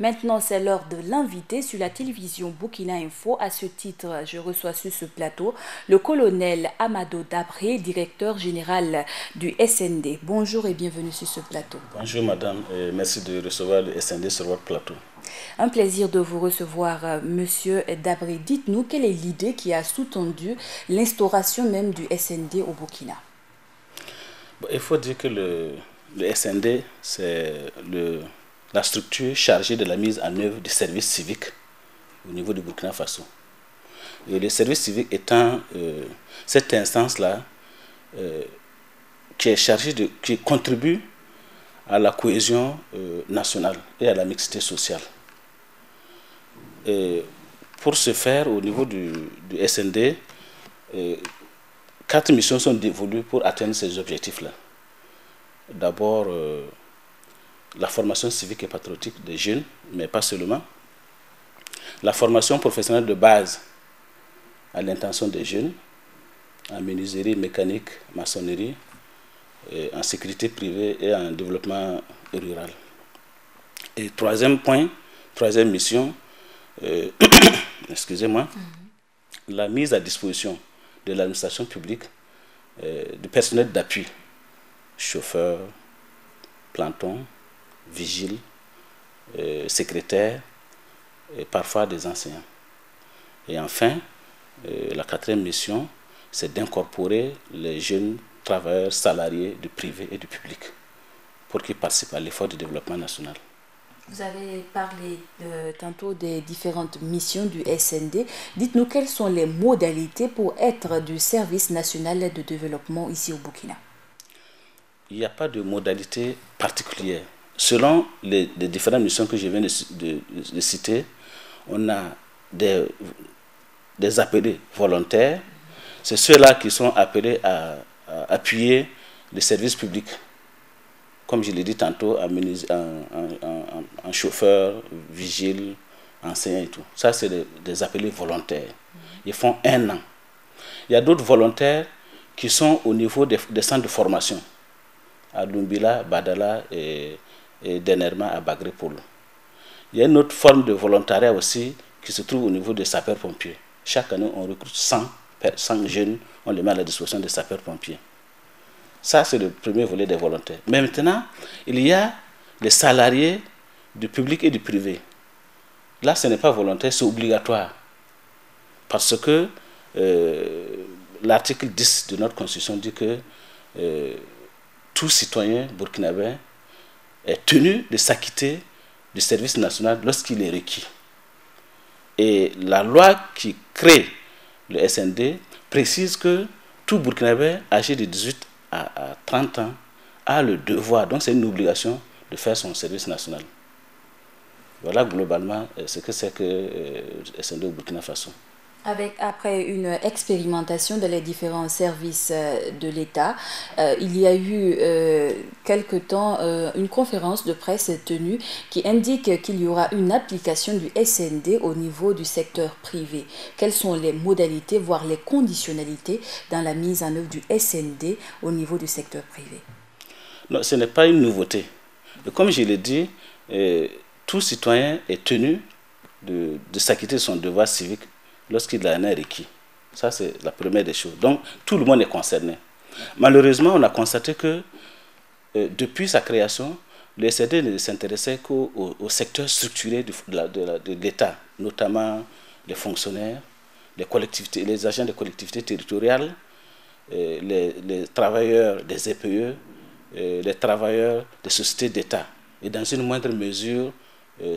Maintenant, c'est l'heure de l'inviter sur la télévision Burkina Info. À ce titre, je reçois sur ce plateau le colonel Amadou Dabré, directeur général du SND. Bonjour et bienvenue sur ce plateau. Bonjour madame, et merci de recevoir le SND sur votre plateau. Un plaisir de vous recevoir, monsieur Dabré. Dites-nous, quelle est l'idée qui a sous-tendu l'instauration même du SND au Burkina? Il faut dire que le SND, c'est la structure chargée de la mise en œuvre du service civique au niveau du Burkina Faso. Et le service civique étant cette instance-là qui est chargée qui contribue à la cohésion nationale et à la mixité sociale. Et pour ce faire, au niveau du SND, 4 missions sont dévolues pour atteindre ces objectifs-là. D'abord, la formation civique et patriotique des jeunes, mais pas seulement. La formation professionnelle de base à l'intention des jeunes, en menuiserie, mécanique, maçonnerie, en sécurité privée et en développement rural. Et troisième point, troisième mission, excusez-moi, la mise à disposition de l'administration publique du personnel d'appui, chauffeurs, plantons, vigiles, secrétaires, et parfois des enseignants. Et enfin, la quatrième mission, c'est d'incorporer les jeunes travailleurs salariés du privé et du public pour qu'ils participent à l'effort du développement national. Vous avez parlé tantôt des différentes missions du SND. Dites-nous quelles sont les modalités pour être du service national de développement ici au Burkina? Il n'y a pas de modalité particulière. Selon les différentes missions que je viens de citer, on a des appelés volontaires. C'est ceux-là qui sont appelés à appuyer les services publics. Comme je l'ai dit tantôt, en chauffeur, vigile, enseignant et tout. Ça, c'est des appelés volontaires. Ils font 1 an. Il y a d'autres volontaires qui sont au niveau des centres de formation, à Lumbila, Badala et dernièrement à Bagré-Polo. Il y a une autre forme de volontariat aussi qui se trouve au niveau des sapeurs-pompiers. Chaque année, on recrute 100 jeunes, on les met à la disposition des sapeurs-pompiers. Ça, c'est le premier volet des volontaires. Mais maintenant, il y a les salariés du public et du privé. Là, ce n'est pas volontaire, c'est obligatoire. Parce que l'article 10 de notre Constitution dit que tout citoyen burkinabé est tenu de s'acquitter du service national lorsqu'il est requis. Et la loi qui crée le SND précise que tout burkinabé âgé de 18 à 30 ans a le devoir, donc c'est une obligation de faire son service national. Voilà globalement ce que c'est que le SND au Burkina Faso. Après une expérimentation dans les différents services de l'État, il y a eu quelque temps une conférence de presse tenue qui indique qu'il y aura une application du SND au niveau du secteur privé. Quelles sont les modalités, voire les conditionnalités dans la mise en œuvre du SND au niveau du secteur privé? Non, ce n'est pas une nouveauté. Et comme je l'ai dit, tout citoyen est tenu de s'acquitter de son devoir civique lorsqu'il en est requis. Ça, c'est la première des choses. Donc, tout le monde est concerné. Malheureusement, on a constaté que depuis sa création, le SND ne s'intéressait qu'au secteur structuré de l'État, notamment les fonctionnaires, les collectivités, les agents des collectivités territoriales, les travailleurs des EPE, les travailleurs des sociétés d'État et dans une moindre mesure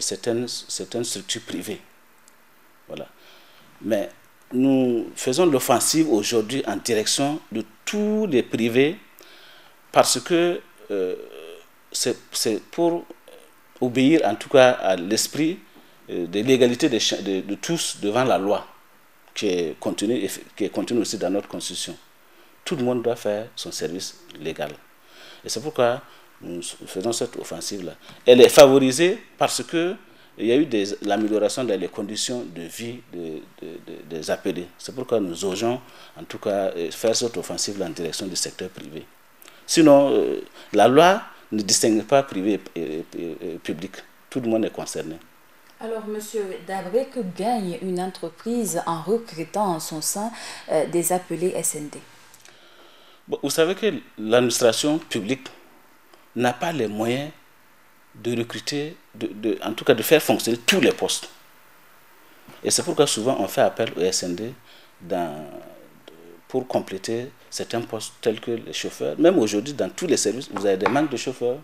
certaines structures privées. Voilà. Mais nous faisons l'offensive aujourd'hui en direction de tous les privés parce que c'est pour obéir en tout cas à l'esprit de l'égalité de tous devant la loi qui est contenue aussi dans notre Constitution. Tout le monde doit faire son service légal. Et c'est pourquoi nous faisons cette offensive-là. Elle est favorisée parce que il y a eu l'amélioration dans les conditions de vie des appelés. C'est pourquoi nous osons en tout cas faire cette offensive en direction du secteur privé. Sinon, la loi ne distingue pas privé et public. Tout le monde est concerné. Alors, Monsieur Dabré, que gagne une entreprise en recrutant en son sein des appelés SND? Bon, vous savez que l'administration publique n'a pas les moyens de recruter, en tout cas de faire fonctionner tous les postes. Et c'est pourquoi souvent on fait appel aux SND pour compléter certains postes tels que les chauffeurs. Même aujourd'hui, dans tous les services, vous avez des manques de chauffeurs.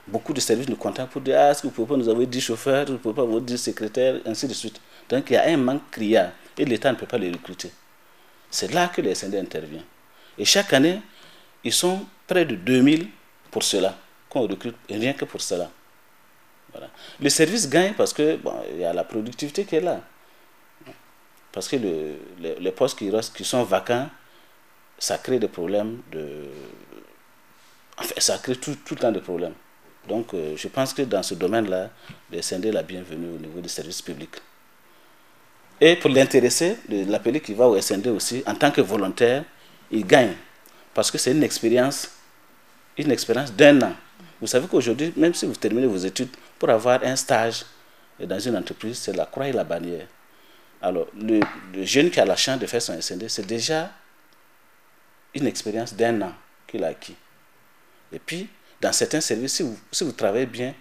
Beaucoup de services nous contactent pour dire: ah, est-ce que vous pouvez pas nous avoir 10 chauffeurs, vous ne pouvez pas avoir 10 secrétaires, ainsi de suite. Donc il y a un manque criard et l'État ne peut pas les recruter. C'est là que les SND interviennent. Et chaque année, ils sont près de 2000 pour cela, qu'on recrute rien que pour cela. Voilà. Le service gagne parce que il y a la productivité qui est là. Parce que les postes qui sont vacants, ça crée des problèmes enfin, ça crée tout le temps des problèmes. Donc je pense que dans ce domaine-là, les SND la bienvenue au niveau du service public. Et pour l'intéresser, l'appelé qui va au SND aussi, en tant que volontaire, il gagne. Parce que c'est une expérience d'un an. Vous savez qu'aujourd'hui, même si vous terminez vos études, pour avoir un stage dans une entreprise, c'est la croix et la bannière. Alors, le jeune qui a la chance de faire son SND, c'est déjà une expérience d'un an qu'il a acquis. Et puis, dans certains services, si vous travaillez bien,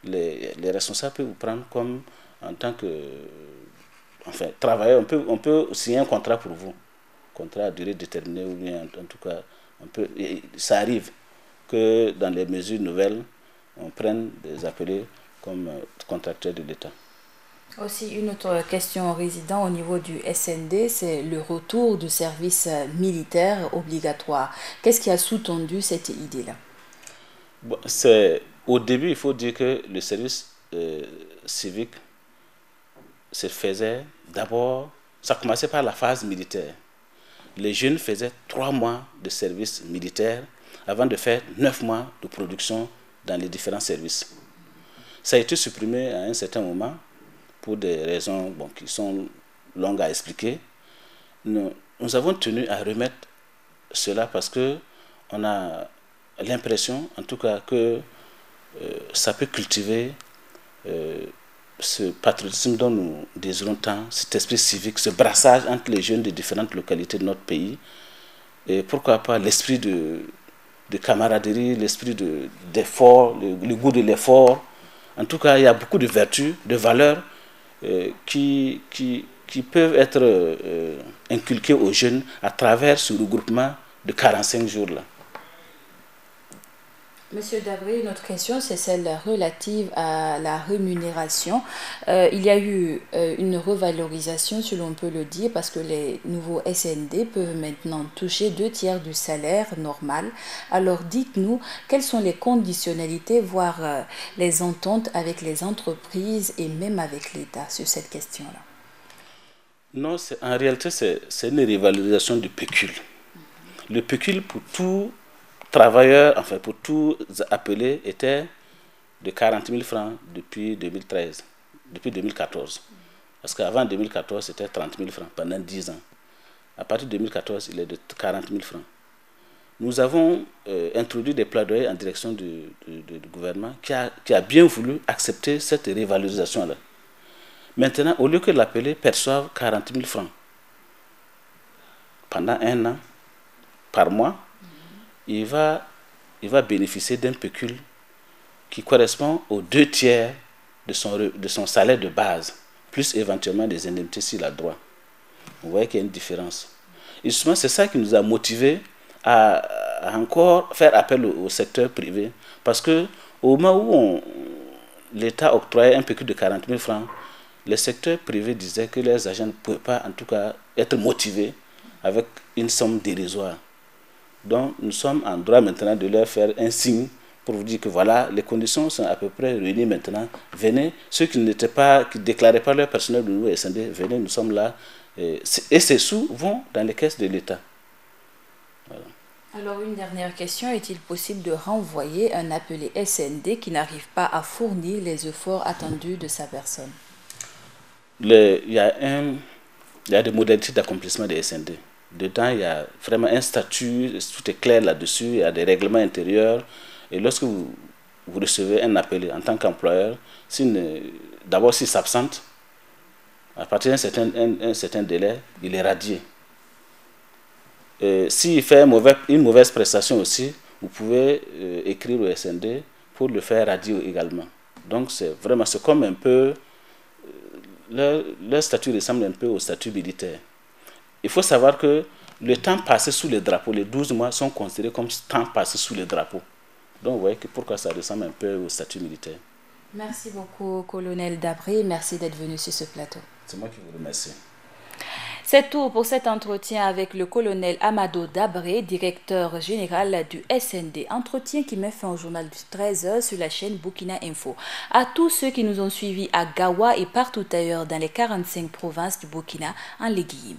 les responsables peuvent vous prendre comme en tant que travailleur. On peut signer un contrat pour vous, contrat à durée déterminée, ou bien en tout cas, ça arrive que dans les mesures nouvelles, on prenne des appelés comme contracteurs de l'État. Aussi, une autre question aux résidents au niveau du SND, c'est le retour du service militaire obligatoire. Qu'est-ce qui a sous-tendu cette idée-là? Au début, il faut dire que le service civique se faisait d'abord, ça commençait par la phase militaire. Les jeunes faisaient 3 mois de service militaire avant de faire 9 mois de production dans les différents services. Ça a été supprimé à un certain moment pour des raisons qui sont longues à expliquer. Nous avons tenu à remettre cela parce que on a l'impression, en tout cas, que ça peut cultiver ce patriotisme dont nous désirons tant, cet esprit civique, ce brassage entre les jeunes de différentes localités de notre pays. Et pourquoi pas l'esprit de camaraderie, l'esprit d'effort, le goût de l'effort. En tout cas, il y a beaucoup de vertus, de valeurs qui peuvent être inculquées aux jeunes à travers ce regroupement de 45 jours-là. Monsieur Dabré, une autre question, c'est celle relative à la rémunération. Il y a eu une revalorisation, si l'on peut le dire, parce que les nouveaux SND peuvent maintenant toucher 2/3 du salaire normal. Alors dites-nous, quelles sont les conditionnalités, voire les ententes avec les entreprises et même avec l'État sur cette question-là? Non, en réalité, c'est une révalorisation du pécule. Le pécule pour tout travailleurs, enfin pour tous appelés, était de 40 000 francs depuis 2014. Parce qu'avant 2014, c'était 30 000 francs pendant 10 ans. À partir de 2014, il est de 40 000 francs. Nous avons introduit des plaidoyers en direction du gouvernement qui a bien voulu accepter cette révalorisation-là. Maintenant, au lieu que l'appelé perçoive 40 000 francs pendant un an, par mois, il va bénéficier d'un pécule qui correspond aux 2/3 de son salaire de base, plus éventuellement des indemnités s'il a droit. Vous voyez qu'il y a une différence. Et justement, c'est ça qui nous a motivés à encore faire appel au secteur privé. Parce qu'au moment où l'État octroyait un pécule de 40 000 francs, les secteurs privés disaient que leurs agents ne pouvaient pas, en tout cas, être motivés avec une somme dérisoire. Donc, nous sommes en droit maintenant de leur faire un signe pour vous dire que voilà, les conditions sont à peu près réunies maintenant. Venez, ceux qui ne déclaraient pas leur personnel de nouveau SND, venez, nous sommes là. Et ces sous vont dans les caisses de l'État. Voilà. Alors, une dernière question, est-il possible de renvoyer un appelé SND qui n'arrive pas à fournir les efforts attendus de sa personne? Il y a des modalités d'accomplissement des SND. Dedans, il y a vraiment un statut, tout est clair là-dessus, il y a des règlements intérieurs. Et lorsque vous vous recevez un appel en tant qu'employeur. D'abord, s'il s'absente, à partir d'un certain délai, il est radié. S'il fait une mauvaise prestation aussi, vous pouvez écrire au SND pour le faire radier également. Donc c'est comme un peu, leur statut ressemble un peu au statut militaire. Il faut savoir que le temps passé sous le drapeau, les 12 mois sont considérés comme temps passé sous le drapeau. Donc vous voyez pourquoi ça ressemble un peu au statut militaire. Merci beaucoup, colonel Dabré. Merci d'être venu sur ce plateau. C'est moi qui vous remercie. C'est tout pour cet entretien avec le colonel Amadou Dabré, directeur général du SND. Entretien qui met fin au journal du 13h sur la chaîne Burkina Info. À tous ceux qui nous ont suivis à Gawa et partout ailleurs dans les 45 provinces du Burkina, en Léguime.